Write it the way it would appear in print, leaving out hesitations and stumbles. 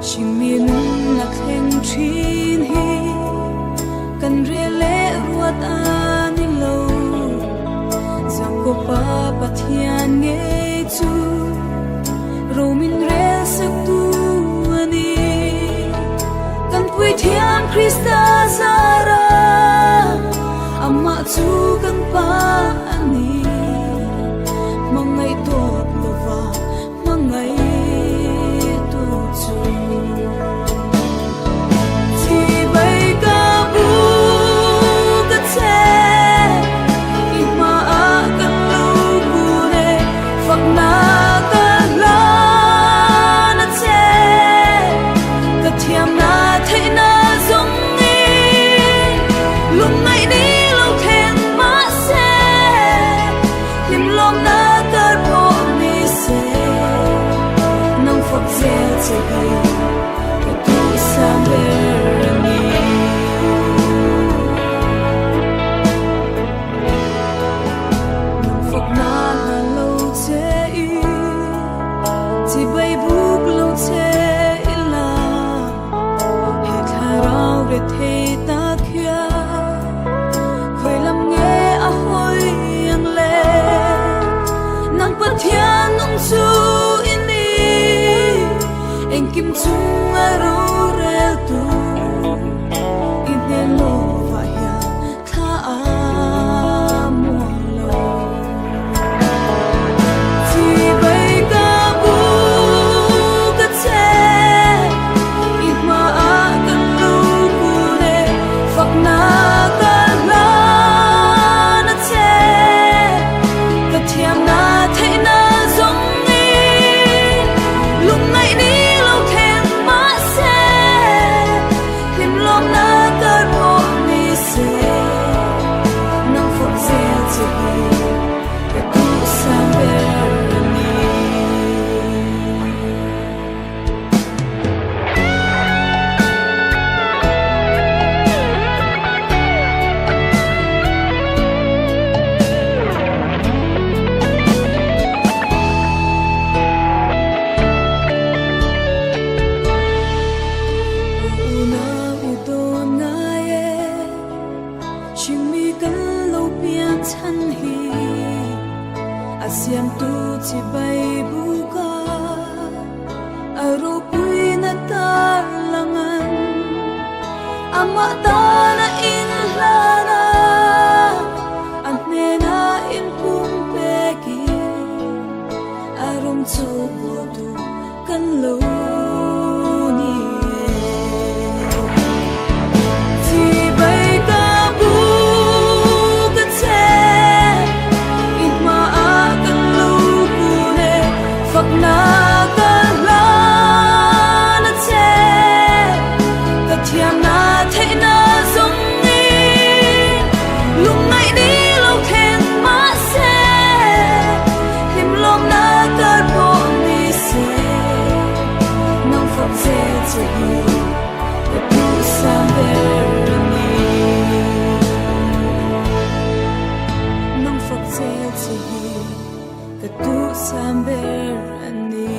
Chim mi nun na khen trin hi kan re le ruat ani lo zam ko pa pathian nge chu romin re sak tu ani kan pui thiam Krista zara amma chu kan pa ani mangai tot lova mangai tu chu chi bai ka bu ka che ima a kan lu bu ne phak na ka la na che ka thiam na thai na zong ni lung ngai ni lo khen ma se lim lom na ka ro ni se nang phak che che hi ka tu sa ber ni nang phak na lo che i chi bai buk lo che ila he tharau re thei ta khia khoi lam nge a hoi ang le nang pathian nong chu in ni eng kim chung a ro re tu in ne lo va ya tha a mo lo chi bai ka bu ka che i ma a kan lu bu ne phak na ka la na che ka thiam na thai na zong ni lung ngai ni lo khen ma se lim lom na ka ro ni se nang phok se che hi ka tu sa ber ni una udon na ye chim mi kan lo pian chan hi asiam tu chi bai bu ka aro pui na tar langan ama ta na in la na an ne na in pum pe ki arom chu bo tu kan lo ni chi bai ka bu ka che in ma a kan lu bu ne phak na ka la na che ka thiam na thai na zong ni lung ngai ni lo khen ma se lim lom na ka ro ni se nang phak che che hi ka tu sa ber ni nang phak che che hi ka tu sa ber ni